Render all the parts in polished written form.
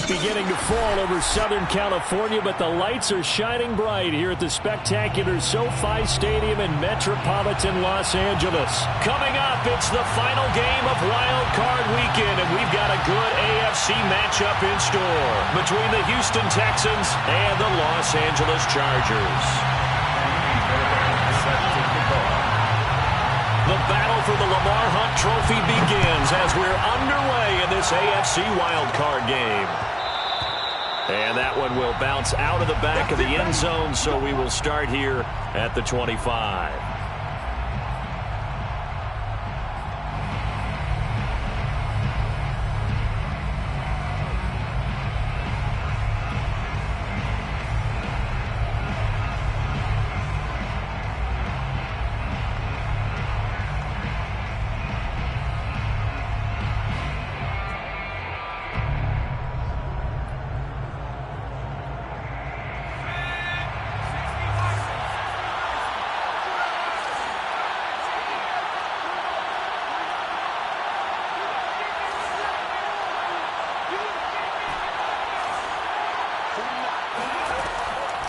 beginning to fall over Southern California, but the lights are shining bright here at the spectacular SoFi Stadium in metropolitan Los Angeles. Coming up, it's the final game of Wild Card Weekend, and we've got a good AFC matchup in store between the Houston Texans and the Los Angeles Chargers. The battle for the Lamar Hunt Trophy begins as we're underway in this AFC wildcard game. And that one will bounce out of the back of the end zone, so we will start here at the 25.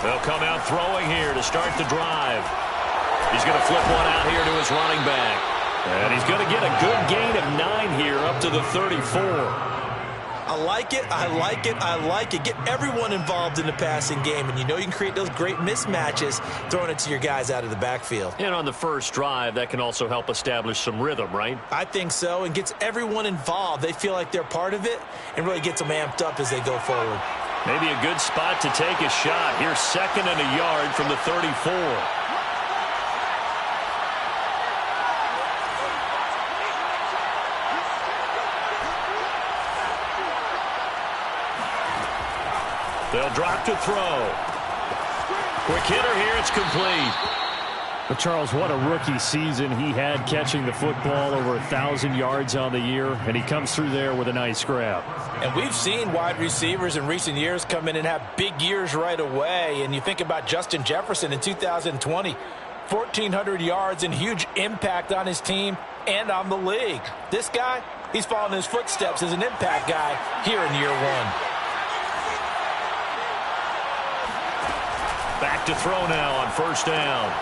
They'll come out throwing here to start the drive. He's going to flip one out here to his running back. And he's going to get a good gain of 9 here up to the 34. I like it, I like it, I like it. Get everyone involved in the passing game, and you know you can create those great mismatches throwing it to your guys out of the backfield. And on the first drive, that can also help establish some rhythm, right? I think so, and gets everyone involved. They feel like they're part of it and really gets them amped up as they go forward. Maybe a good spot to take a shot. Here's 2nd and a yard from the 34. They'll drop to throw. Quick hitter here. It's complete. But, Charles, what a rookie season he had catching the football, over 1,000 yards on the year, and he comes through there with a nice grab. And we've seen wide receivers in recent years come in and have big years right away. And you think about Justin Jefferson in 2020, 1,400 yards and huge impact on his team and on the league. This guy, he's following his footsteps as an impact guy here in year 1. Back to throw now on first down.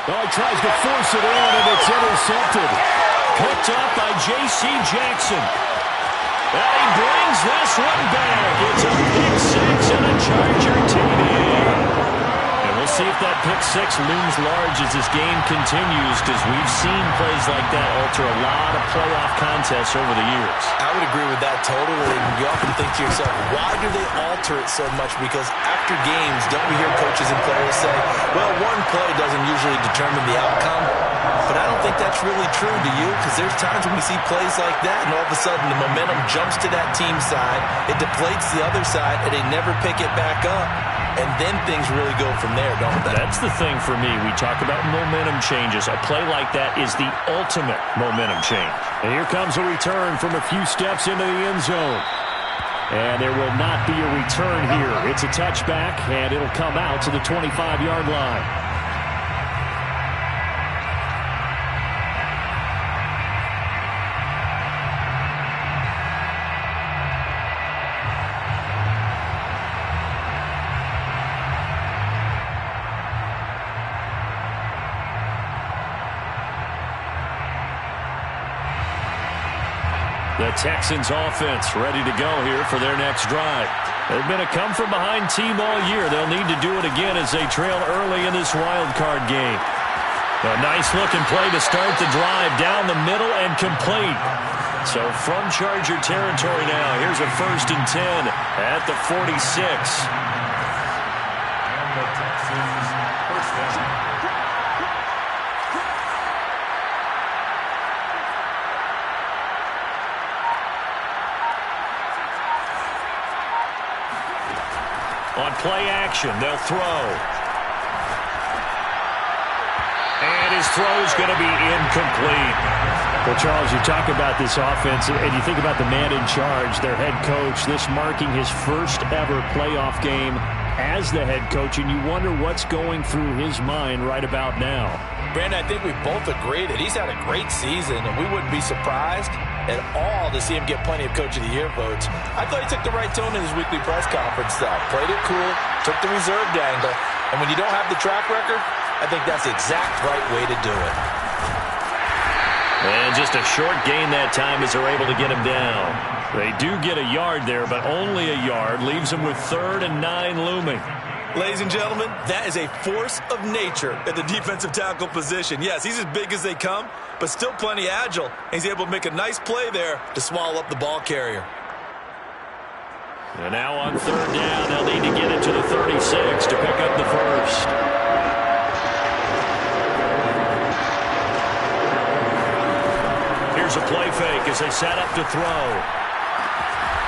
Oh, he tries to force it in, and it's intercepted. Picked up by J.C. Jackson. And he brings this one back. It's a pick 6 and a Charger TD. And we'll see if that pick 6 looms large as this game continues, because we've seen plays like that alter a lot of playoff contests over the years. I would agree with that totally. And you often think to yourself, why do they alter it so much? Because after games, don't we hear coaches and players say, well, one play doesn't usually determine the outcome? But I don't think that's really true, do you? Because there's times when we see plays like that, and all of a sudden the momentum jumps to that team side, it deflates the other side, and they never pick it back up. And then things really go from there, don't they? That's the thing for me. We talk about momentum changes. A play like that is the ultimate momentum change. And here comes a return from a few steps into the end zone. And there will not be a return here. It's a touchback, and it'll come out to the 25-yard line. The Texans offense ready to go here for their next drive. They've been a come-from-behind team all year. They'll need to do it again as they trail early in this wild card game. A nice-looking play to start the drive down the middle and complete. So from Charger territory now, here's a 1st and 10 at the 46. And the Texans first down. On play action, they'll throw. And his throw's going to be incomplete. Well, Charles, you talk about this offense, and you think about the man in charge, their head coach, this marking his first ever playoff game as the head coach, and you wonder what's going through his mind right about now. Brandon, I think we both agree that he's had a great season, and we wouldn't be surprised at all to see him get plenty of Coach of the Year votes. I thought he took the right tone in his weekly press conference, though. Played it cool, took the reserved angle, and when you don't have the track record, I think that's the exact right way to do it. And just a short gain that time as they're able to get him down. They do get a yard there, but only a yard. Leaves them with 3rd and 9 looming. Ladies and gentlemen, that is a force of nature at the defensive tackle position. Yes, he's as big as they come, but still plenty agile. He's able to make a nice play there to swallow up the ball carrier. And now on 3rd down, they'll need to get it to the 36 to pick up the first. Here's a play fake as they set up to throw.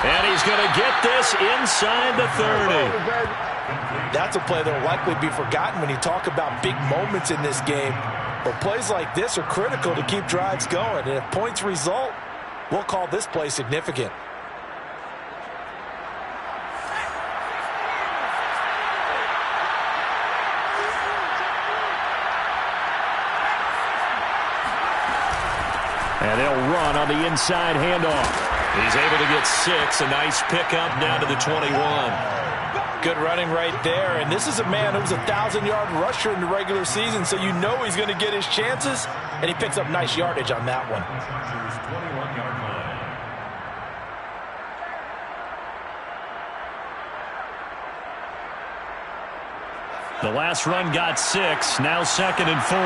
And he's going to get this inside the 30. That's a play that will likely be forgotten when you talk about big moments in this game. But plays like this are critical to keep drives going. And if points result, we'll call this play significant. And they'll run on the inside handoff. He's able to get 6. A nice pickup down to the 21. Good running right there. And this is a man who's a 1,000-yard rusher in the regular season, so you know he's going to get his chances. And he picks up nice yardage on that one. The last run got 6. Now 2nd and 4.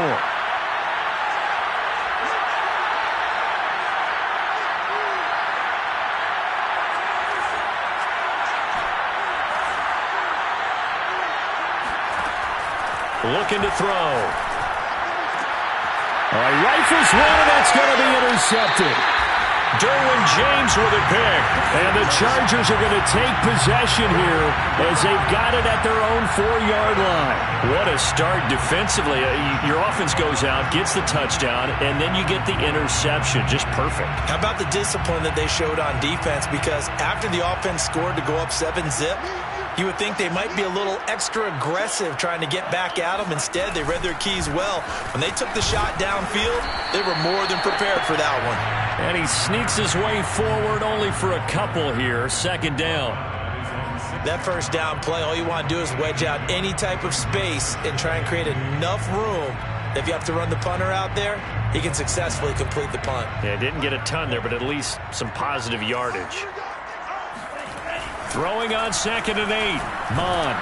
Looking to throw. All right, rifles one, and that's going to be intercepted. Derwin James with a pick. And the Chargers are going to take possession here as they've got it at their own 4-yard line. What a start defensively. Your offense goes out, gets the touchdown, and then you get the interception. Just perfect. How about the discipline that they showed on defense? Because after the offense scored to go up 7-zip, you would think they might be a little extra aggressive trying to get back at them. Instead, they read their keys well. When they took the shot downfield, they were more than prepared for that one. And he sneaks his way forward only for a couple here. 2nd down. That first down play, all you want to do is wedge out any type of space and try and create enough room. If you have to run the punter out there, he can successfully complete the punt. Yeah, didn't get a ton there, but at least some positive yardage. Throwing on 2nd and 8. Mond.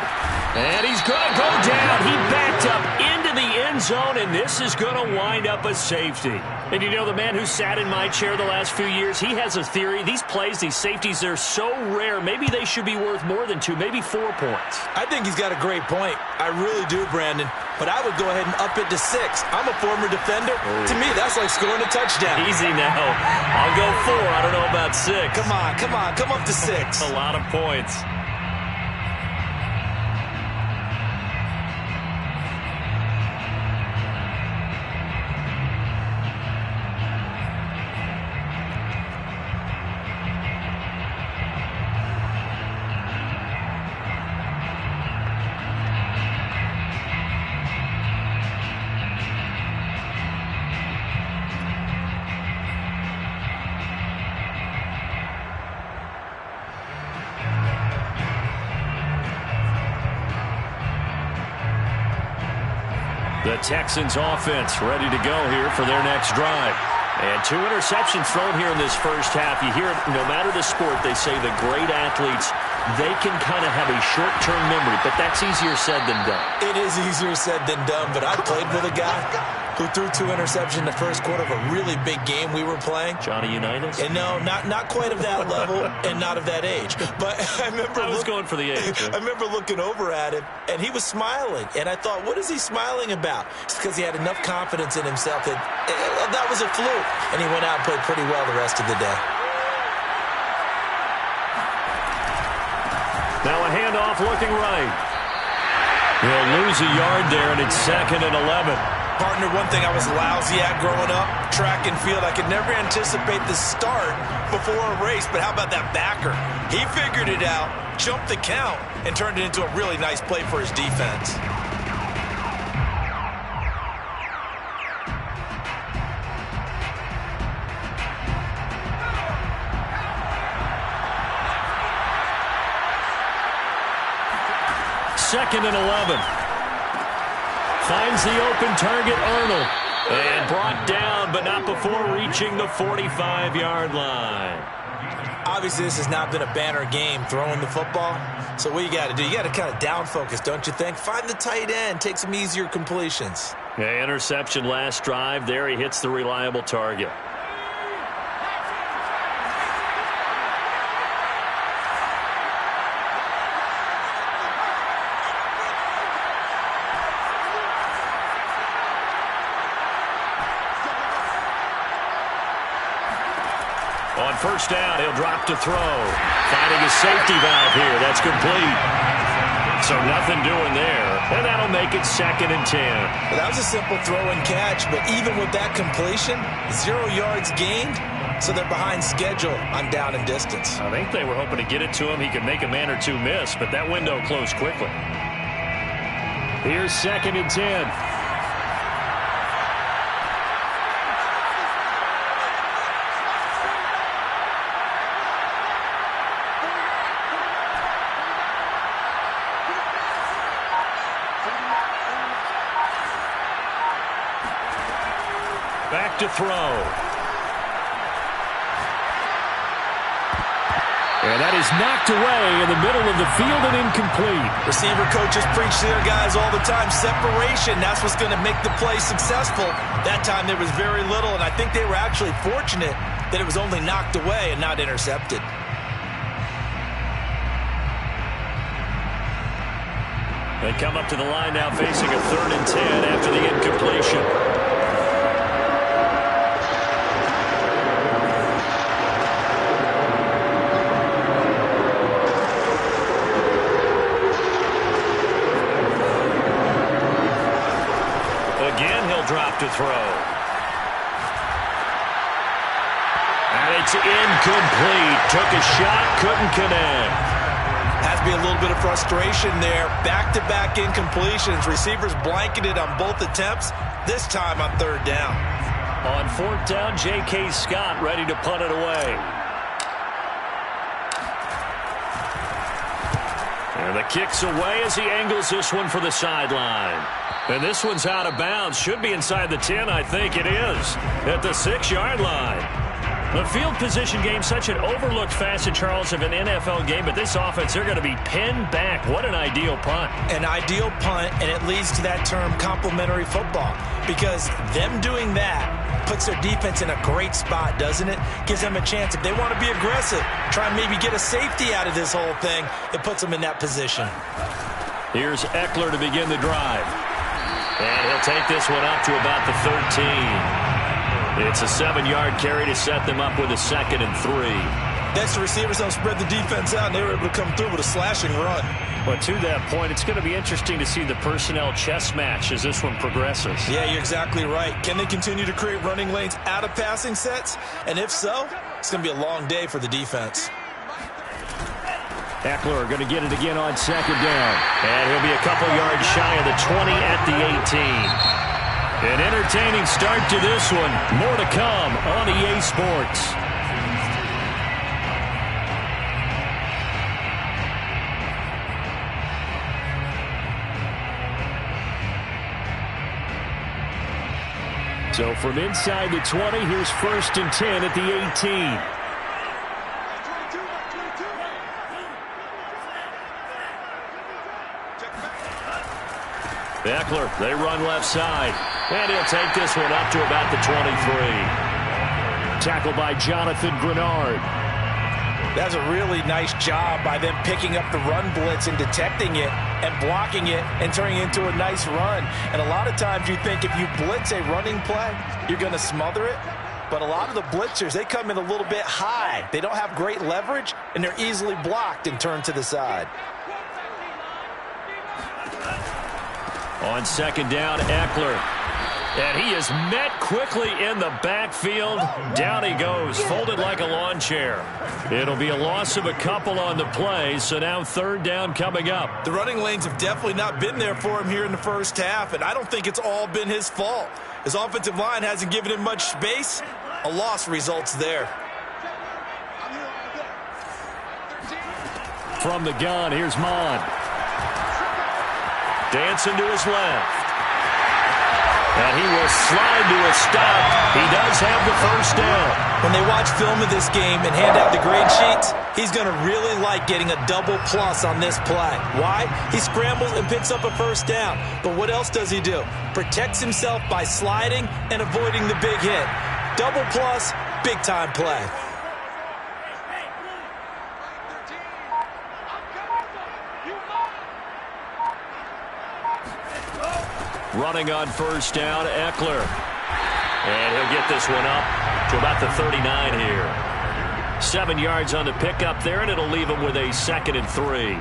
And he's going to go down. He backed up into the end zone, and this is going to wind up a safety. And you know, the man who sat in my chair the last few years, he has a theory. These plays, these safeties, they're so rare. Maybe they should be worth more than 2, maybe 4 points. I think he's got a great point. I really do, Brandon. But I would go ahead and up it to 6. I'm a former defender. Oh. To me, that's like scoring a touchdown. Easy now. I'll go 4. I don't know about 6. Come on. Come up to 6. A lot of points. The Texans offense ready to go here for their next drive. And 2 interceptions thrown here in this first half. You hear it, no matter the sport, they say the great athletes, they can kind of have a short-term memory, but that's easier said than done. It is easier said than done, but I played with a guy who threw 2 interceptions in the first quarter of a really big game we were playing. Johnny Unitas? And no, not quite of that level and not of that age. But I remember I was going for the age. I remember looking over at him, and he was smiling. And I thought, what is he smiling about? It's because he had enough confidence in himself that that was a fluke. And he went out and played pretty well the rest of the day. Now a handoff looking right. He'll lose a yard there, and it's 2nd and 11. Partner, one thing I was lousy at growing up, track and field, I could never anticipate the start before a race, but how about that backer? He figured it out, jumped the count, and turned it into a really nice play for his defense. Second and 11. Finds the open target, Arnold. And brought down, but not before reaching the 45-yard line. Obviously, this has not been a banner game throwing the football. So what you got to do, you got to kind of down focus, don't you think? Find the tight end, take some easier completions. Yeah, interception last drive. There he hits the reliable target. On first down, he'll drop to throw. Finding his safety valve here. That's complete. So nothing doing there. And that'll make it 2nd and 10. Well, that was a simple throw and catch, but even with that completion, 0 yards gained, so they're behind schedule on down and distance. I think they were hoping to get it to him. He could make a man or two miss, but that window closed quickly. Here's 2nd and 10. Back to throw. And that is knocked away in the middle of the field and incomplete. Receiver coaches preach to their guys all the time. Separation, that's what's going to make the play successful. That time there was very little, and I think they were actually fortunate that it was only knocked away and not intercepted. They come up to the line now facing a 3rd and 10 after the incompletion. Again, he'll drop to throw. And it's incomplete. Took a shot, couldn't connect. Has to be a little bit of frustration there. Back-to-back incompletions. Receivers blanketed on both attempts, this time on 3rd down. On 4th down, J.K. Scott ready to punt it away. And the kick's away as he angles this one for the sideline. And this one's out of bounds. Should be inside the 10, I think it is. At the 6-yard line. The field position game, such an overlooked facet, Charles, of an NFL game. But this offense, they're going to be pinned back. What an ideal punt. An ideal punt, and it leads to that term complementary football. Because them doing that puts their defense in a great spot, doesn't it? Gives them a chance. If they want to be aggressive, try and maybe get a safety out of this whole thing, it puts them in that position. Here's Eckler to begin the drive. And he'll take this one up to about the 13. It's a 7-yard carry to set them up with a 2nd and 3. That's the receivers don't spread the defense out, and they were able to come through with a slashing run. But to that point, it's going to be interesting to see the personnel chess match as this one progresses. Yeah, you're exactly right. Can they continue to create running lanes out of passing sets? And if so, it's going to be a long day for the defense. Eckler going to get it again on 2nd down. And he'll be a couple yards shy of the 20 at the 18. An entertaining start to this one. More to come on EA Sports. So from inside the 20, here's 1st and 10 at the 18. Eckler, they run left side. And he'll take this one up to about the 23. Tackled by Jonathan Grenard. That's a really nice job by them picking up the run blitz and detecting it and blocking it and turning it into a nice run. And a lot of times you think if you blitz a running play, you're going to smother it. But a lot of the blitzers, they come in a little bit high. They don't have great leverage, and they're easily blocked and turned to the side. On 2nd down, Eckler. And he is met quickly in the backfield. Down he goes, folded like a lawn chair. It'll be a loss of a couple on the play, so now third down coming up. The running lanes have definitely not been there for him here in the first half, and I don't think it's all been his fault. His offensive line hasn't given him much space. A loss results there. From the gun, here's Mon. Dancing to his left. And he will slide to a stop. He does have the first down. When they watch film of this game and hand out the grade sheets, he's going to really like getting a double plus on this play. Why? He scrambles and picks up a first down. But what else does he do? Protects himself by sliding and avoiding the big hit. Double plus, big-time play. Running on first down, Eckler. And he'll get this one up to about the 39 here. 7 yards on the pickup there, and it'll leave him with a 2nd and 3.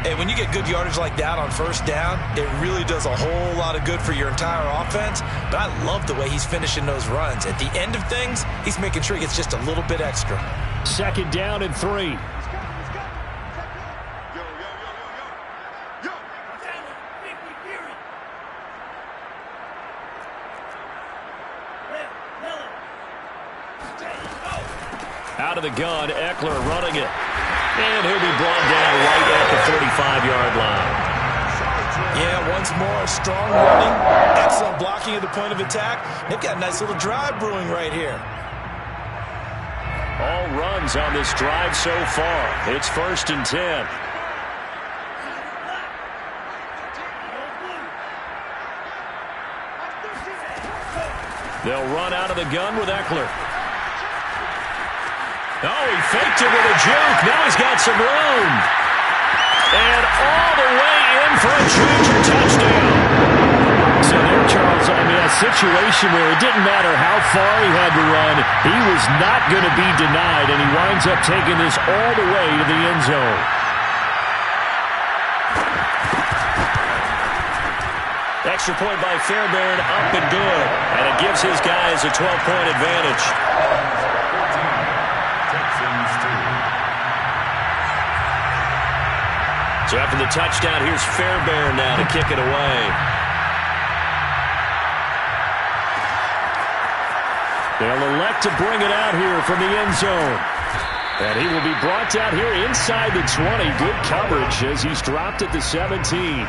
Hey, when you get good yardage like that on first down, it really does a whole lot of good for your entire offense. But I love the way he's finishing those runs. At the end of things, he's making sure he gets just a little bit extra. 2nd down and 3. Out of the gun, Eckler running it. And he'll be brought down right at the 45-yard line. Yeah, once more, strong running, excellent blocking at the point of attack. They've got a nice little drive brewing right here. All runs on this drive so far. It's 1st and 10. They'll run out of the gun with Eckler. Oh, he faked it with a juke. Now he's got some room. And all the way in for a Charger touchdown. So there, Charles, I mean, a situation where it didn't matter how far he had to run. He was not going to be denied, and he winds up taking this all the way to the end zone. Extra point by Fairbairn, up and good. And it gives his guys a 12-point advantage. So after the touchdown, here's Fairbairn now to kick it away. They'll elect to bring it out here from the end zone. And he will be brought down here inside the 20. Good coverage as he's dropped at the 17.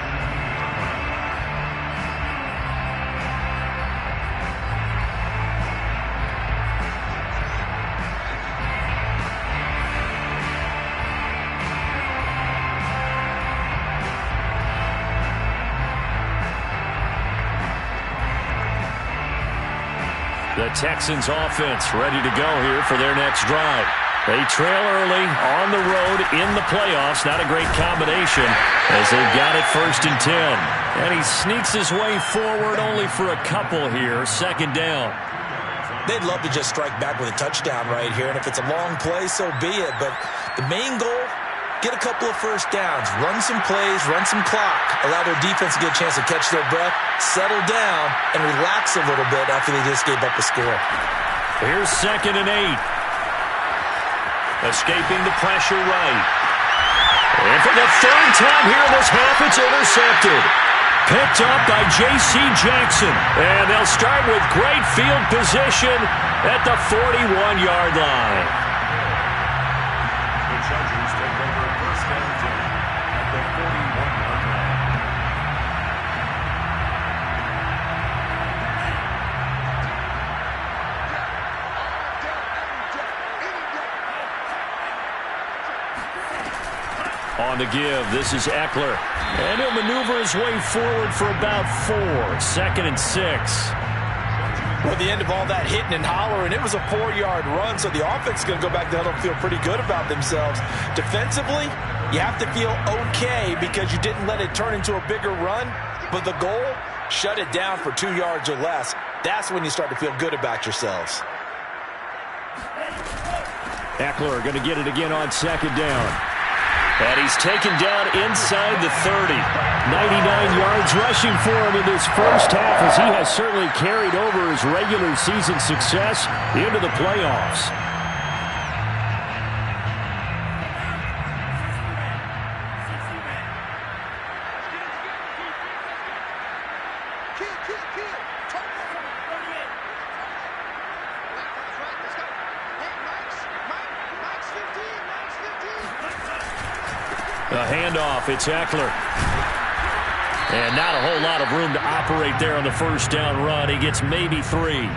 The Texans offense ready to go here for their next drive. They trail early on the road in the playoffs. Not a great combination as they've got it 1st and 10. And he sneaks his way forward only for a couple here. 2nd down. They'd love to just strike back with a touchdown right here. And if it's a long play, so be it. But the main goal, get a couple of first downs, run some plays, run some clock, allow their defense to get a chance to catch their breath, settle down, and relax a little bit after they just gave up a score. Here's 2nd and 8. Escaping the pressure right. And for the 3rd time here in this half, it's intercepted. Picked up by J.C. Jackson. And they'll start with great field position at the 41-yard line. Chargers take over 1st and 10 at the 41-yard line. On the give, this is Eckler. And he'll maneuver his way forward for about 4. 2nd and 6. Well, at the end of all that hitting and hollering, it was a 4-yard run, so the offense is going to go back to huddle and feel pretty good about themselves. Defensively, you have to feel okay because you didn't let it turn into a bigger run, but the goal, shut it down for 2 yards or less. That's when you start to feel good about yourselves. Eckler going to get it again on 2nd down. And he's taken down inside the 30. 99 yards rushing for him in this first half, as he has certainly carried over his regular season success into the playoffs. A handoff, it's Eckler. And not a whole lot of room to operate there on the first down run. He gets maybe 3.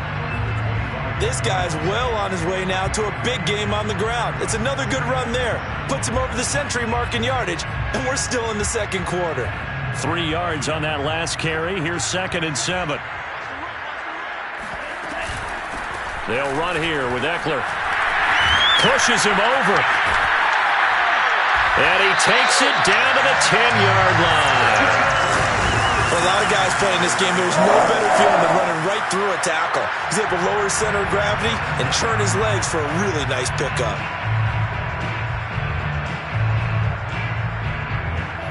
This guy's well on his way now to a big game on the ground. It's another good run there. Puts him over the century mark in yardage, and we're still in the second quarter. 3 yards on that last carry. Here's 2nd and 7. They'll run here with Eckler. Pushes him over. And he takes it down to the 10-yard line. For a lot of guys playing this game, there's no better feeling than running right through a tackle. He's able to lower his center of gravity and churn his legs for a really nice pickup.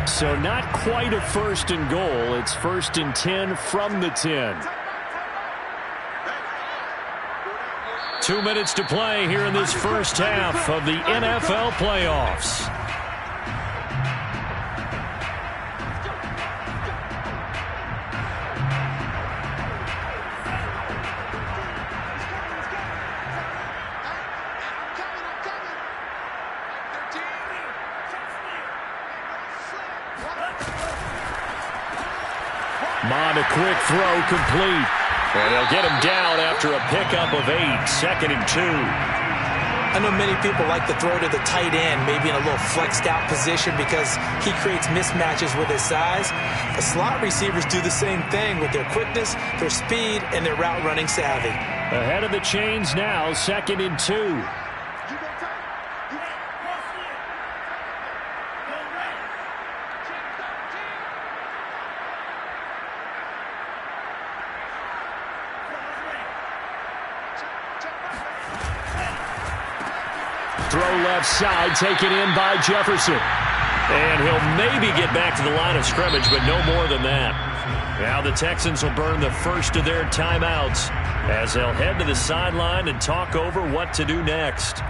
So not quite a 1st and goal. It's 1st and 10 from the 10. 2 minutes to play here in this first half of the NFL playoffs. Mond, a quick throw, complete. And they'll get him down after a pickup of 8, 2nd and 2. I know many people like to throw to the tight end, maybe in a little flexed out position because he creates mismatches with his size. The slot receivers do the same thing with their quickness, their speed, and their route running savvy. Ahead of the chains now, 2nd and 2. Throw left side, taken in by Jefferson. And he'll maybe get back to the line of scrimmage, but no more than that. Now the Texans will burn the first of their timeouts as they'll head to the sideline and talk over what to do next.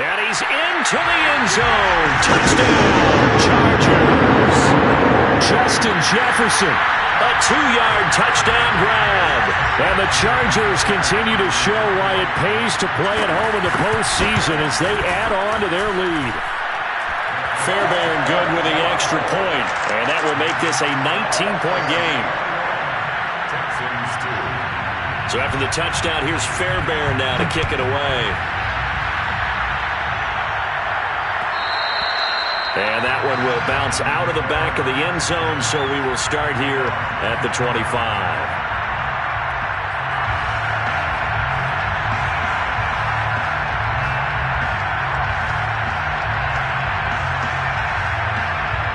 And he's into the end zone. Touchdown, Chargers. Justin Jefferson, a 2-yard touchdown grab. And the Chargers continue to show why it pays to play at home in the postseason as they add on to their lead. Fairbairn good with the extra point, and that will make this a 19-point game. So after the touchdown, here's Fairbairn now to kick it away. And that one will bounce out of the back of the end zone, so we will start here at the 25.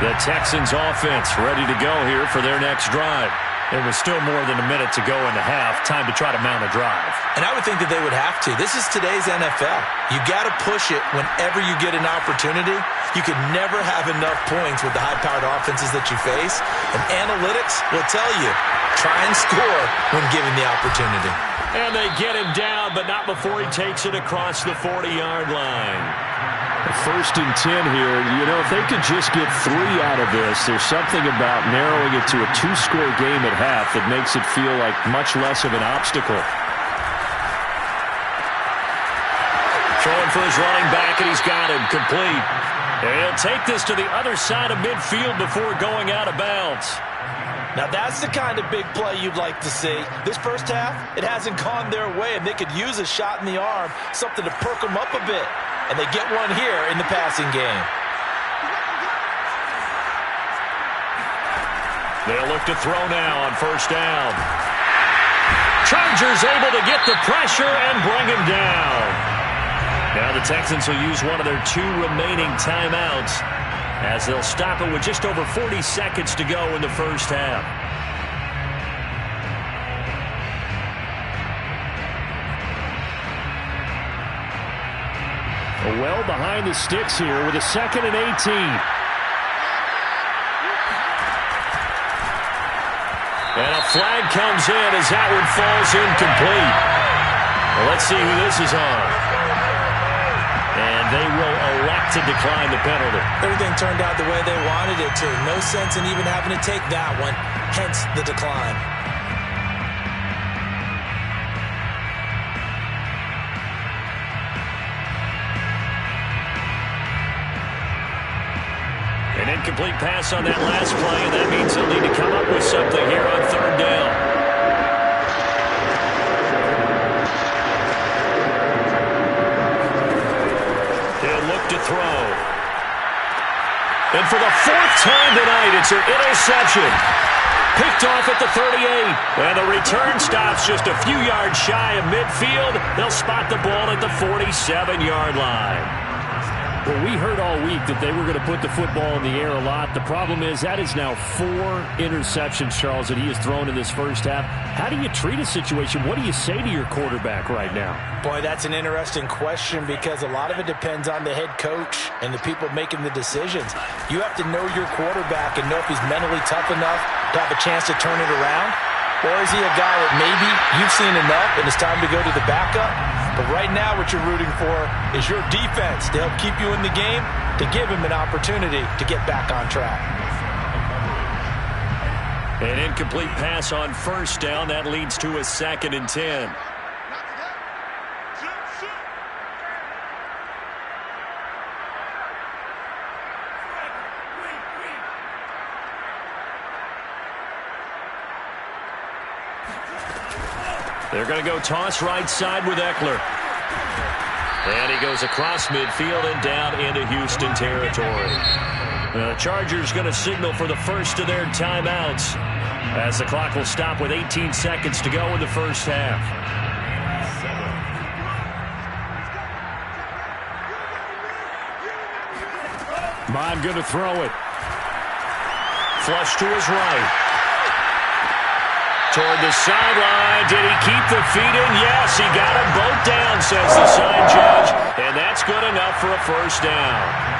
The Texans offense ready to go here for their next drive. There was still more than a minute to go in the half. Time to try to mount a drive. And I would think that they would have to. This is today's NFL. You got to push it whenever you get an opportunity. You can never have enough points with the high-powered offenses that you face. And analytics will tell you, try and score when given the opportunity. And they get him down, but not before he takes it across the 40-yard line. 1st and 10 here. You know, if they could just get 3 out of this, there's something about narrowing it to a 2-score game at half that makes it feel like much less of an obstacle. Throwing for his running back, and he's got him complete. And he'll take this to the other side of midfield before going out of bounds. Now that's the kind of big play you'd like to see. This first half, it hasn't gone their way, and they could use a shot in the arm, something to perk them up a bit. And they get one here in the passing game. They'll look to throw now on first down. Chargers able to get the pressure and bring him down. Now the Texans will use one of their 2 remaining timeouts as they'll stop it with just over 40 seconds to go in the first half. Well behind the sticks here with a 2nd and 18. And a flag comes in as that one falls incomplete. Well, let's see who this is on. And they will elect to decline the penalty. Everything turned out the way they wanted it to. No sense in even having to take that one, hence the decline. An incomplete pass on that last play, and that means they'll need to come up with something here on 3rd down. They'll look to throw. And for the 4th time tonight, it's an interception. Picked off at the 38. And the return stops just a few yards shy of midfield. They'll spot the ball at the 47-yard line. Well, we heard all week that they were going to put the football in the air a lot. The problem is that is now 4 interceptions, Charles, that he has thrown in this first half. How do you treat a situation? What do you say to your quarterback right now? Boy, that's an interesting question because a lot of it depends on the head coach and the people making the decisions. You have to know your quarterback and know if he's mentally tough enough to have a chance to turn it around. Or is he a guy that maybe you've seen enough and it's time to go to the backup? But right now what you're rooting for is your defense to help keep you in the game, to give him an opportunity to get back on track. An incomplete pass on first down. That leads to a 2nd and 10. They're going to go toss right side with Eckler. And he goes across midfield and down into Houston territory. The Chargers going to signal for the first of their timeouts as the clock will stop with 18 seconds to go in the first half. Mon going to throw it. Flush to his right. Toward the sideline. Did he keep the feet in? Yes, he got them both down, says the sign judge. And that's good enough for a first down.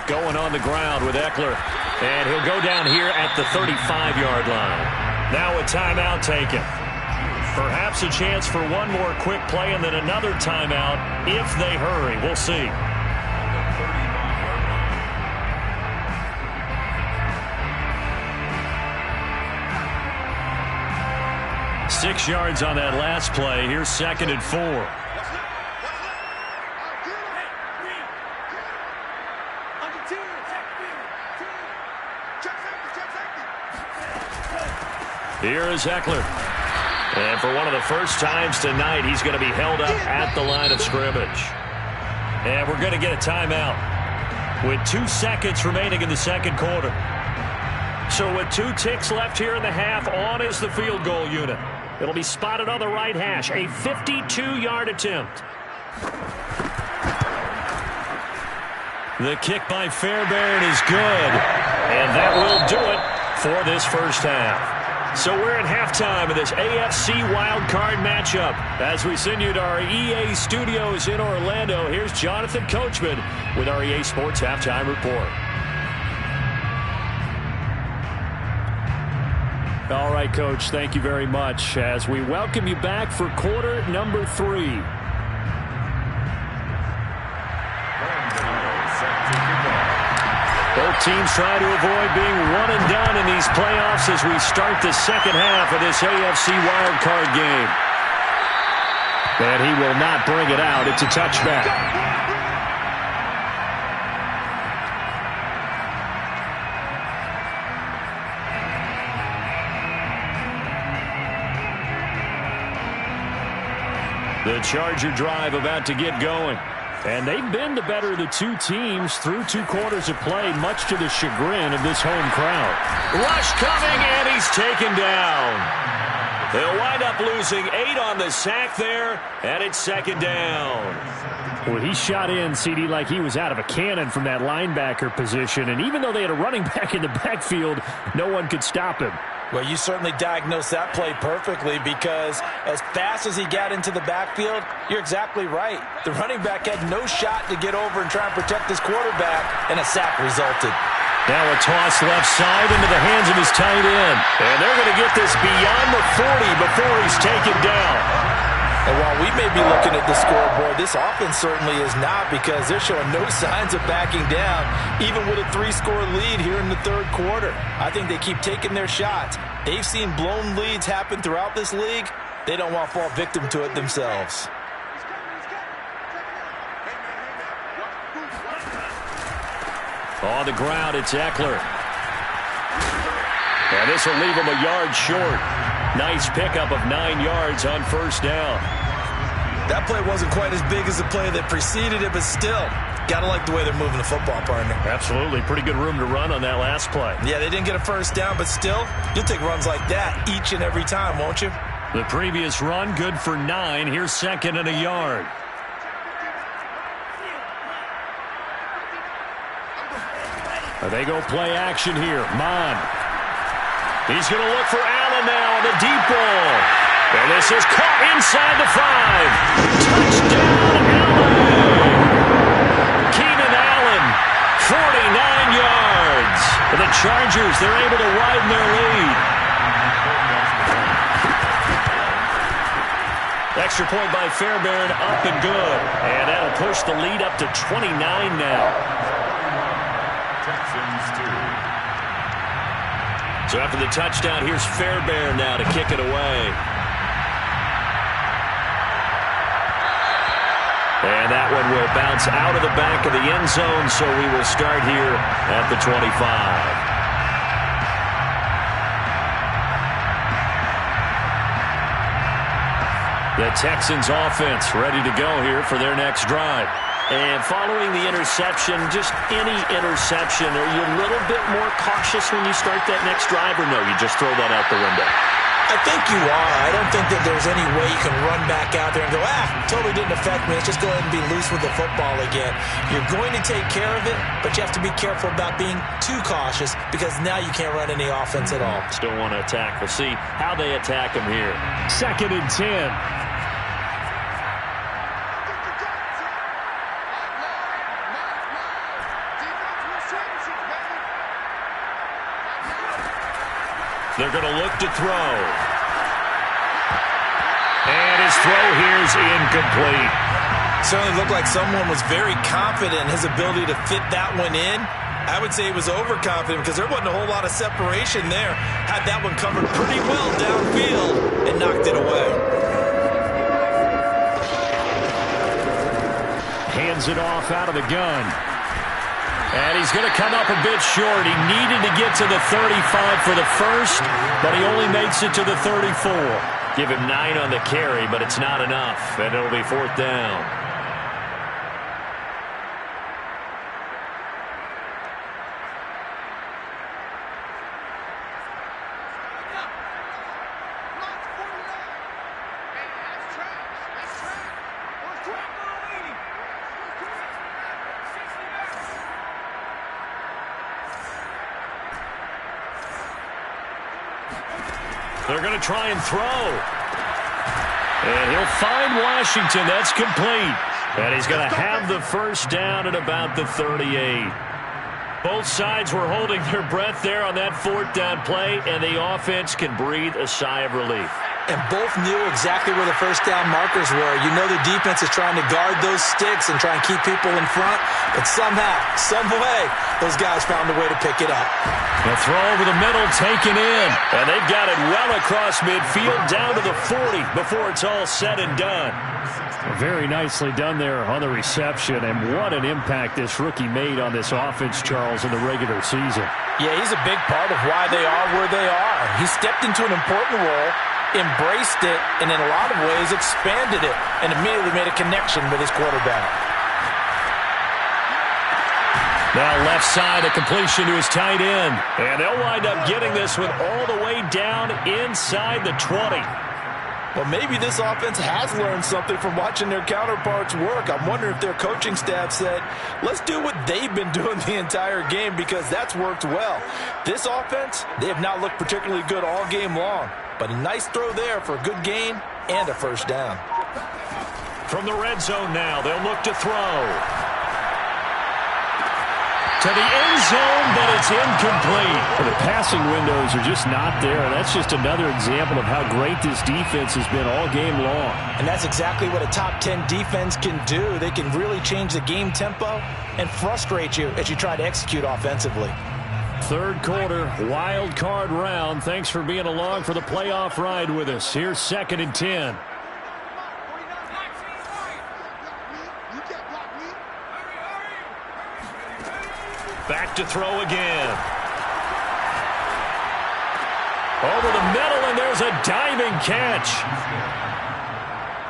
Going on the ground with Eckler. And he'll go down here at the 35-yard line. Now a timeout taken. Perhaps a chance for one more quick play and then another timeout if they hurry. We'll see. Six yards on that last play. Here's 2nd and 4. Here is Eckler. And for one of the first times tonight, he's going to be held up at the line of scrimmage. And we're going to get a timeout with 2 seconds remaining in the second quarter. So with 2 ticks left here in the half, on is the field goal unit. It'll be spotted on the right hash, a 52-yard attempt. The kick by Fairbairn is good. And that will do it for this first half. So we're at halftime of this AFC wildcard matchup. As we send you to our EA studios in Orlando, here's Jonathan Coachman with our EA Sports Halftime Report. All right, Coach, thank you very much as we welcome you back for quarter number 3. Both teams try to avoid being one and done in these playoffs as we start the second half of this AFC wildcard game. And he will not bring it out. It's a touchback. The Charger drive about to get going. And they've been the better of the two teams through 2 quarters of play, much to the chagrin of this home crowd. Rush coming, and he's taken down. They'll wind up losing 8 on the sack there, and it's second down. Well, he shot in, CD, like he was out of a cannon from that linebacker position. And even though they had a running back in the backfield, no one could stop him. Well, you certainly diagnosed that play perfectly because as fast as he got into the backfield, you're exactly right. The running back had no shot to get over and try and protect his quarterback, and a sack resulted. Now a toss left side into the hands of his tight end. And they're going to get this beyond the 40 before he's taken down. And while we may be looking at the scoreboard, this offense certainly is not because they're showing no signs of backing down, even with a 3-score lead here in the third quarter. I think they keep taking their shots. They've seen blown leads happen throughout this league. They don't want to fall victim to it themselves. On the ground, it's Eckler. And this will leave him a yard short. Nice pickup of 9 yards on first down. That play wasn't quite as big as the play that preceded it, but still, got to like the way they're moving the football, partner. Absolutely. Pretty good room to run on that last play. Yeah, they didn't get a first down, but still, you'll take runs like that each and every time, won't you? The previous run, good for 9. Here's second and a yard. They go play action here. Mon. He's going to look for Allen now on the deep ball. And this is caught inside the 5. Touchdown, Allen! Keenan Allen, 49 yards. For the Chargers, they're able to widen their lead. Extra point by Fairbairn, up and good. And that'll push the lead up to 29 now. So after the touchdown, here's Fairbairn now to kick it away. And that one will bounce out of the back of the end zone, so we will start here at the 25. The Texans offense ready to go here for their next drive. And following the interception, just any interception, are you a little bit more cautious when you start that next drive, or no, you just throw that out the window? I think you are. I don't think that there's any way you can run back out there and go, totally didn't affect me. Let's just go ahead and be loose with the football again. You're going to take care of it, but you have to be careful about being too cautious because now you can't run any offense at all. Still want to attack. We'll see how they attack him here. 2nd and 10. They're going to look to throw. And his throw here is incomplete. Certainly looked like someone was very confident in his ability to fit that one in. I would say he was overconfident because there wasn't a whole lot of separation there. Had that one covered pretty well downfield and knocked it away. Hands it off out of the gun. And he's going to come up a bit short. He needed to get to the 35 for the first, but he only makes it to the 34. Give him 9 on the carry, but it's not enough, and it'll be 4th down. They're going to try and throw. And he'll find Washington. That's complete. And he's going to have the first down at about the 38. Both sides were holding their breath there on that 4th down play, and the offense can breathe a sigh of relief. and both knew exactly where the first down markers were. You know the defense is trying to guard those sticks and try and keep people in front, but somehow, some way, those guys found a way to pick it up. The throw over the middle taken in, and they've got it well across midfield down to the 40 before it's all said and done. Very nicely done there on the reception, and what an impact this rookie made on this offense, Charles, in the regular season. Yeah, he's a big part of why they are where they are. He stepped into an important role, embraced it, and in a lot of ways expanded it, and immediately made a connection with his quarterback. Now left side, a completion to his tight end, and they'll wind up getting this one all the way down inside the 20. Well, maybe this offense has learned something from watching their counterparts work. I'm wondering if their coaching staff said, let's do what they've been doing the entire game, because that's worked well. This offense, they have not looked particularly good all game long, but a nice throw there for a good gain and a first down. From the red zone now, they'll look to throw. To the end zone, but it's incomplete. The passing windows are just not there. That's just another example of how great this defense has been all game long. And that's exactly what a top 10 defense can do. They can really change the game tempo and frustrate you as you try to execute offensively. Third quarter, wild card round. Thanks for being along for the playoff ride with us. Here's 2nd and 10. Back to throw again. Over the middle, and there's a diving catch.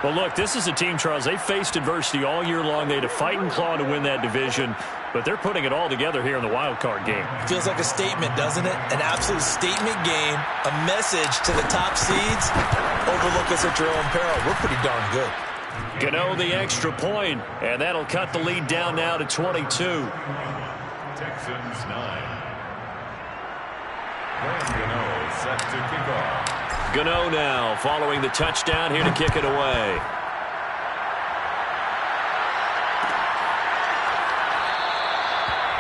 Well, look, this is a team, Charles. They faced adversity all year long. They had to fight and claw to win that division, but they're putting it all together here in the wild card game. Feels like a statement, doesn't it? An absolute statement game, a message to the top seeds. Overlook us at your own peril. We're pretty darn good. Gano the extra point, and that'll cut the lead down now to 22. Texans 9. Gano set to kick off. Gano now following the touchdown here to kick it away.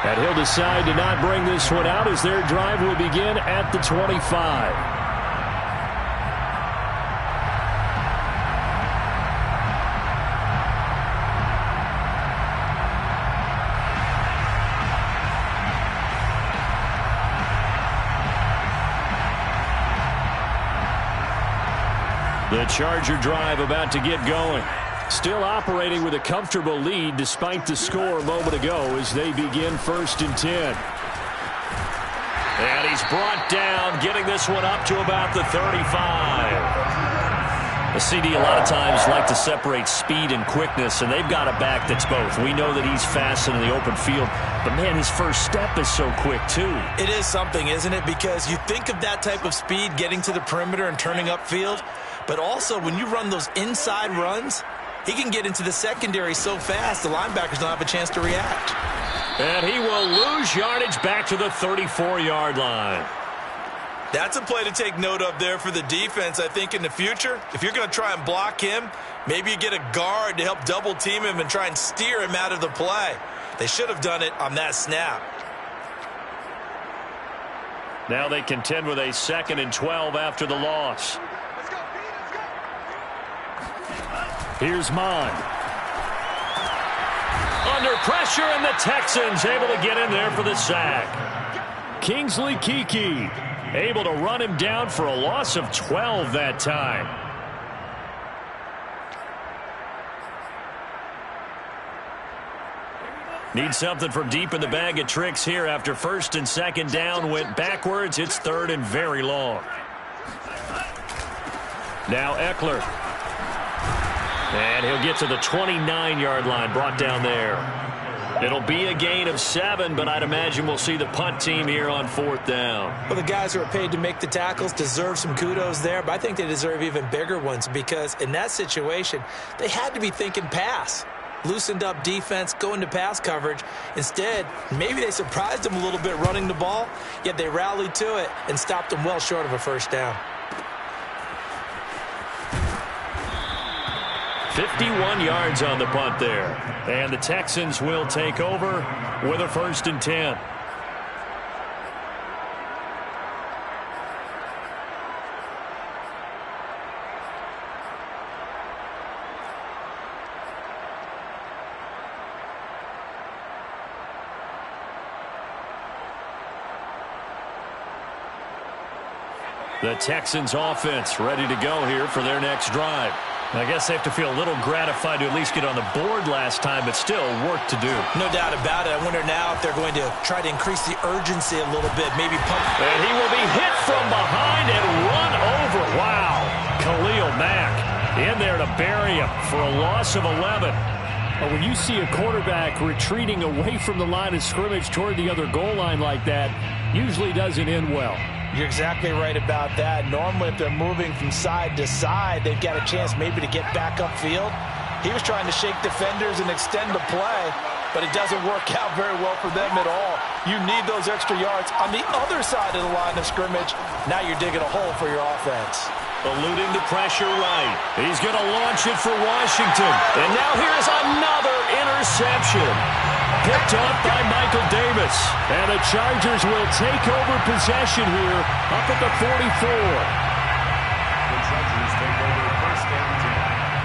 And he'll decide to not bring this one out as their drive will begin at the 25. The Charger drive about to get going. Still operating with a comfortable lead despite the score a moment ago as they begin 1st and 10. And he's brought down, getting this one up to about the 35. The CD a lot of times like to separate speed and quickness, and they've got a back that's both. We know that he's fast in the open field, but man, his first step is so quick too. It is something, isn't it? Because you think of that type of speed getting to the perimeter and turning upfield, but also when you run those inside runs, he can get into the secondary so fast the linebackers don't have a chance to react. And he will lose yardage back to the 34-yard line. That's a play to take note of there for the defense. I think in the future, if you're going to try and block him, maybe you get a guard to help double team him and try and steer him out of the play. They should have done it on that snap. Now they contend with a 2nd and 12 after the loss. Here's Mon. Under pressure, and the Texans able to get in there for the sack. Kingsley Keke able to run him down for a loss of 12 that time. Need something from deep in the bag of tricks here after 1st and 2nd down went backwards. It's 3rd and very long. Now Eckler. And he'll get to the 29-yard line, brought down there. It'll be a gain of 7, but I'd imagine we'll see the punt team here on 4th down. Well, the guys who are paid to make the tackles deserve some kudos there, but I think they deserve even bigger ones because in that situation, they had to be thinking pass. Loosened up defense, going to pass coverage. Instead, maybe they surprised them a little bit running the ball, yet they rallied to it and stopped them well short of a first down. 51 yards on the punt there. And the Texans will take over with a 1st and 10. The Texans offense ready to go here for their next drive. I guess they have to feel a little gratified to at least get on the board last time, but still work to do. No doubt about it. I wonder now if they're going to try to increase the urgency a little bit, maybe pump. And he will be hit from behind and run over. Wow. Khalil Mack in there to bury him for a loss of 11. Well, when you see a quarterback retreating away from the line of scrimmage toward the other goal line like that, usually doesn't end well. You're exactly right about that. Normally, if they're moving from side to side, they've got a chance maybe to get back upfield. He was trying to shake defenders and extend the play, but it doesn't work out very well for them at all. You need those extra yards on the other side of the line of scrimmage. Now you're digging a hole for your offense. Eluding the pressure right. He's going to launch it for Washington. And now here's another interception. Picked up by Michael Davis. And the Chargers will take over possession here up at the 44. The Chargers take over first and 10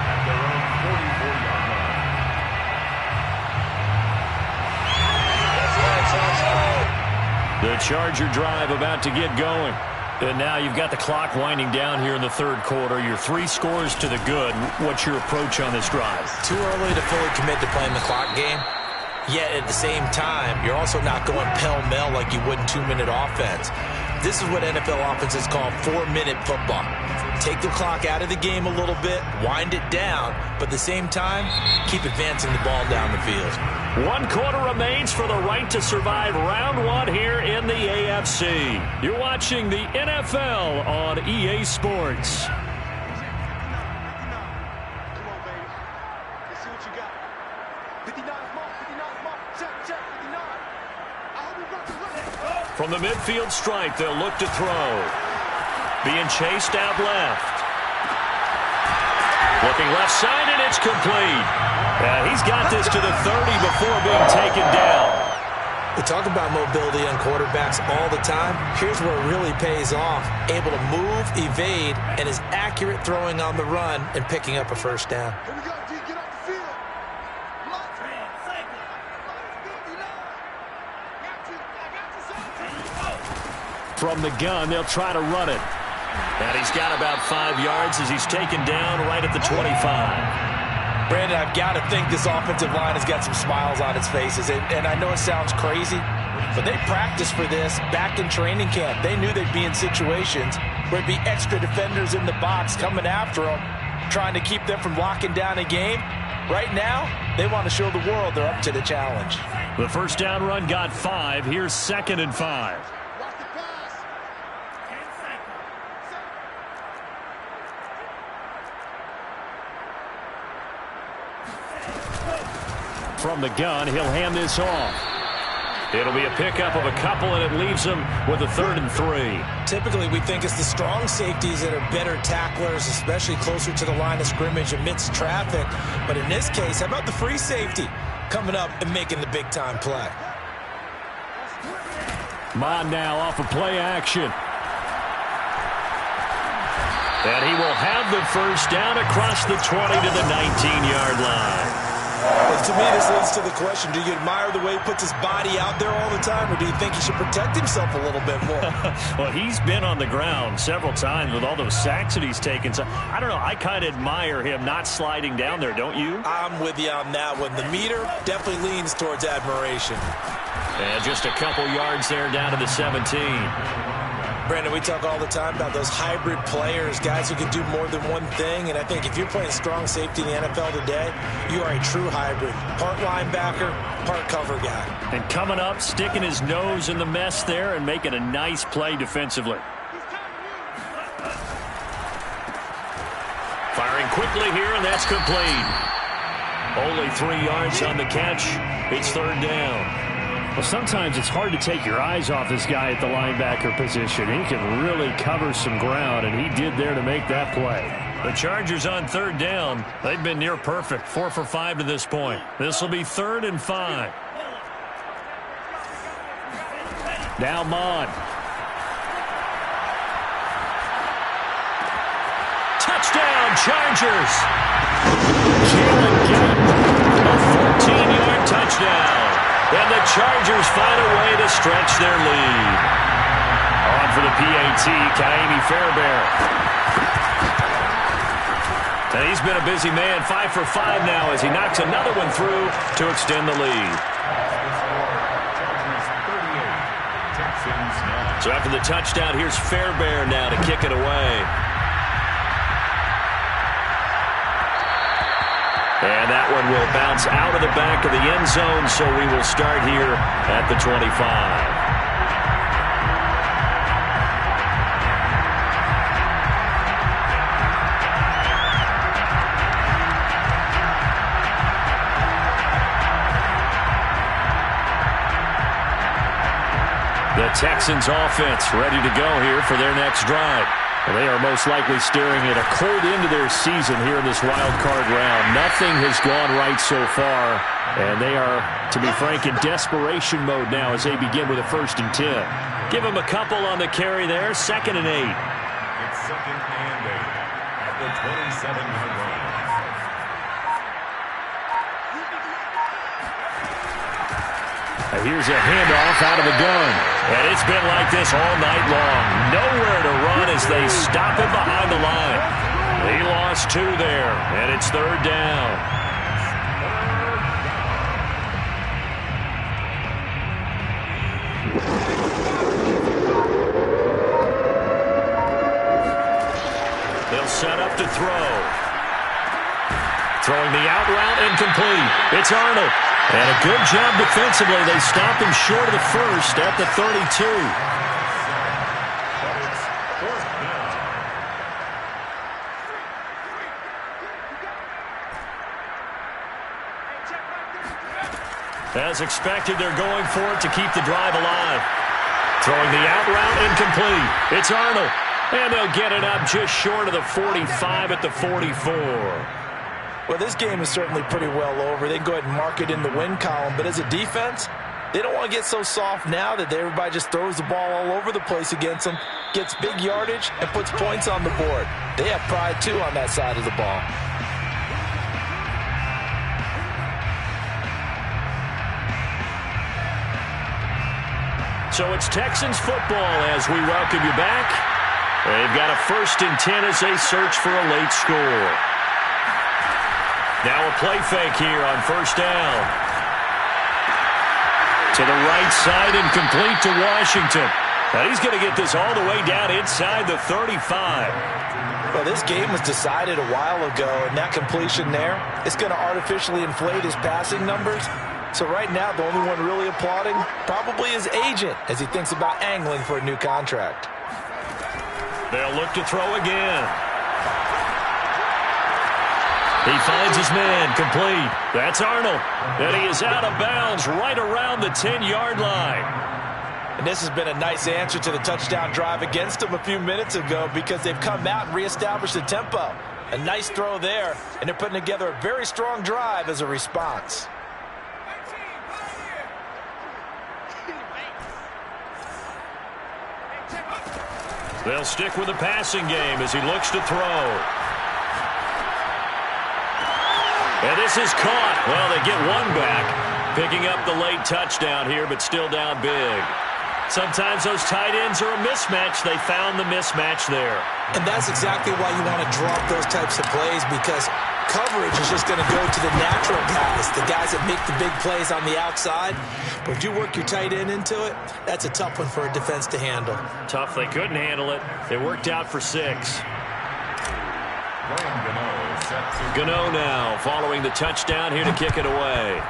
at their own 44-yard line. The Charger drive about to get going. And now you've got the clock winding down here in the third quarter. Your 3 scores to the good. What's your approach on this drive? Too early to fully commit to playing the clock game. Yet at the same time, you're also not going pell-mell like you would in 2-minute offense. This is what NFL offenses call 4-minute football. Take the clock out of the game a little bit, wind it down, but at the same time, keep advancing the ball down the field. 1 quarter remains for the right to survive round 1 here in the AFC. You're watching the NFL on EA Sports. From the midfield stripe, they'll look to throw. Being chased out left. Looking left side, and it's complete. He's got this to the 30 before being taken down. We talk about mobility on quarterbacks all the time. Here's where it really pays off. Able to move, evade, and is accurate throwing on the run and picking up a first down. Here we go, D. Get off the field. From the gun, they'll try to run it. And he's got about 5 yards as he's taken down right at the 25. Brandon, I've got to think this offensive line has got some smiles on its faces. And I know it sounds crazy, but they practiced for this back in training camp. They knew they'd be in situations where there'd be extra defenders in the box coming after them, trying to keep them from locking down a game. Right now, they want to show the world they're up to the challenge. The first down run got 5. Here's 2nd and 5. From the gun, he'll hand this off. It'll be a pickup of a couple, and it leaves him with a 3rd and 3. Typically, we think it's the strong safeties that are better tacklers, especially closer to the line of scrimmage amidst traffic. But in this case, how about the free safety coming up and making the big-time play? Mon now off of play action. And he will have the first down across the 20 to the 19-yard line. Well, to me, this leads to the question, do you admire the way he puts his body out there all the time, or do you think he should protect himself a little bit more? Well, he's been on the ground several times with all those sacks that he's taken. So, I don't know, I kind of admire him not sliding down there, don't you? I'm with you on that one. The meter definitely leans towards admiration. And just a couple yards there down to the 17. Brandon, we talk all the time about those hybrid players, guys who can do more than one thing, and I think if you're playing strong safety in the NFL today, you are a true hybrid. Part linebacker, part cover guy. And coming up, sticking his nose in the mess there and making a nice play defensively. Firing quickly here, and that's complete. Only 3 yards on the catch. It's 3rd down. Well, sometimes it's hard to take your eyes off this guy at the linebacker position. He can really cover some ground, and he did there to make that play. The Chargers on 3rd down. They've been near perfect. 4 for 5 to this point. This will be 3rd and 5. Now Mon. Touchdown, Chargers. Jalen Gator, a 14-yard touchdown. And the Chargers find a way to stretch their lead. On for the PAT, Kaimi Fairbairn. And he's been a busy man, 5 for 5 now as he knocks another one through to extend the lead. So after the touchdown, here's Fairbairn now to kick it away. And that one will bounce out of the back of the end zone, so we will start here at the 25. The Texans offense ready to go here for their next drive. Well, they are most likely staring at a cold end to their season here in this wild card round. Nothing has gone right so far, and they are, to be frank, in desperation mode now as they begin with a 1st and 10. Give them a couple on the carry there, 2nd and 8. It's 2nd and 8 at the 27-yard line. Here's a handoff out of the gun. And it's been like this all night long. Nowhere to run as they stop him behind the line. He lost 2 there, and it's 3rd down. They'll set up to throw. Throwing the out route incomplete. It's Arnold. And a good job defensively. They stopped him short of the 1st at the 32. As expected, they're going for it to keep the drive alive. Throwing the out route incomplete. It's Arnold. And they'll get it up just short of the 45 at the 44. Well, this game is certainly pretty well over. They can go ahead and mark it in the win column. But as a defense, they don't want to get so soft now that everybody just throws the ball all over the place against them, gets big yardage, and puts points on the board. They have pride, too, on that side of the ball. So it's Texans football as we welcome you back. They've got a 1st and 10 as they search for a late score. Now a play fake here on 1st down. To the right side and complete to Washington. Now he's going to get this all the way down inside the 35. Well, this game was decided a while ago, and that completion there, it's going to artificially inflate his passing numbers. So right now, the only one really applauding probably his agent as he thinks about angling for a new contract. They'll look to throw again. He finds his man, complete. That's Arnold. And he is out of bounds right around the 10-yard line. And this has been a nice answer to the touchdown drive against them a few minutes ago because they've come out and reestablished the tempo. A nice throw there, and they're putting together a very strong drive as a response. They'll stick with the passing game as he looks to throw. And this is caught. Well, they get one back, picking up the late touchdown here, but still down big. Sometimes those tight ends are a mismatch. They found the mismatch there. And that's exactly why you want to drop those types of plays because coverage is just going to go to the natural guys, the guys that make the big plays on the outside. But if you work your tight end into it, that's a tough one for a defense to handle. Tough. They couldn't handle it. It worked out for 6. Gano now following the touchdown here to kick it away.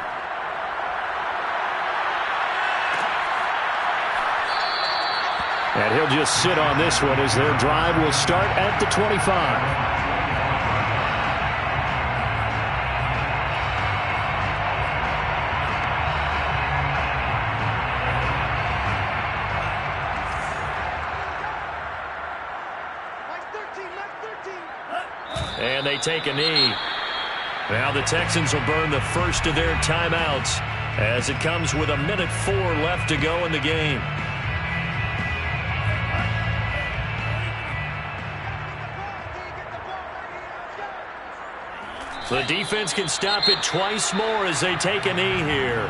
And he'll just sit on this one as their drive will start at the 25. And they take a knee. Now the Texans will burn the first of their timeouts as it comes with 1:04 left to go in the game. So the defense can stop it twice more as they take a knee here.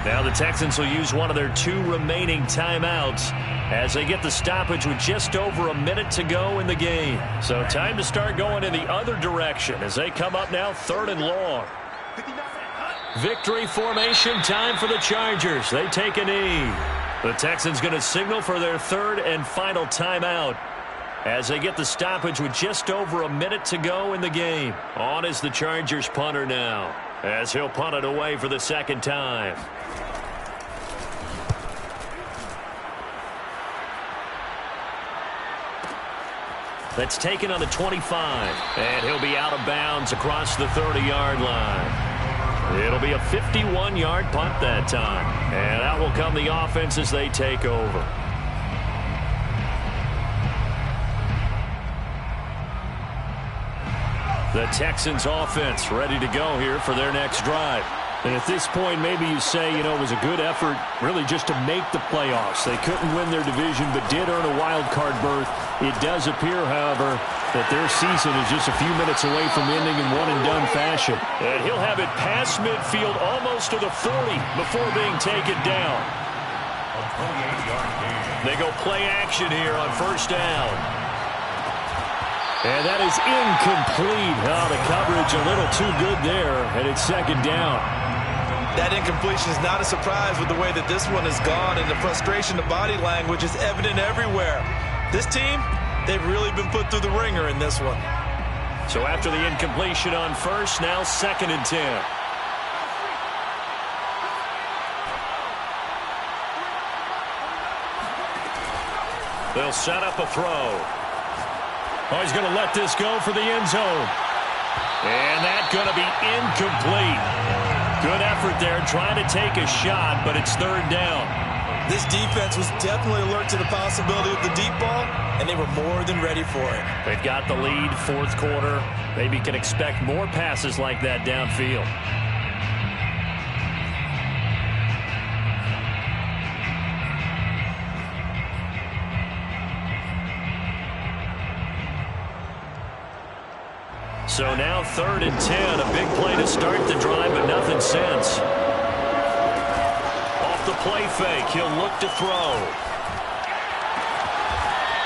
Now the Texans will use one of their 2 remaining timeouts as they get the stoppage with just over a minute to go in the game. So time to start going in the other direction as they come up now 3rd and long. Victory formation time for the Chargers. They take a knee. The Texans going to signal for their 3rd and final timeout as they get the stoppage with just over a minute to go in the game. On is the Chargers punter now as he'll punt it away for the 2nd time. That's taken on the 25, and he'll be out of bounds across the 30-yard line. It'll be a 51-yard punt that time, and out will come the offense as they take over. The Texans offense ready to go here for their next drive. And at this point, maybe you say, it was a good effort really just to make the playoffs. They couldn't win their division but did earn a wild card berth. It does appear, however, that their season is just a few minutes away from ending in one-and-done fashion. And he'll have it past midfield almost to the 40 before being taken down. They go play action here on 1st down. And that is incomplete. Oh, the coverage a little too good there, and it's 2nd down. That incompletion is not a surprise with the way that this one has gone, and the frustration, the body language is evident everywhere. This team, they've really been put through the ringer in this one. So after the incompletion on 1st, now 2nd and 10. They'll set up a throw. Oh, he's going to let this go for the end zone. And that's going to be incomplete. Good effort there trying to take a shot, but it's 3rd down. This defense was definitely alert to the possibility of the deep ball, and they were more than ready for it. They've got the lead, 4th quarter. Maybe can expect more passes like that downfield. So now 3rd and 10. A big play to start the drive, but nothing since. Off the play fake, he'll look to throw.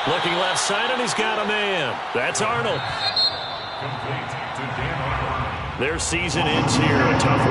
Looking left side, and he's got a man. That's Arnold. Their season ends here. A tough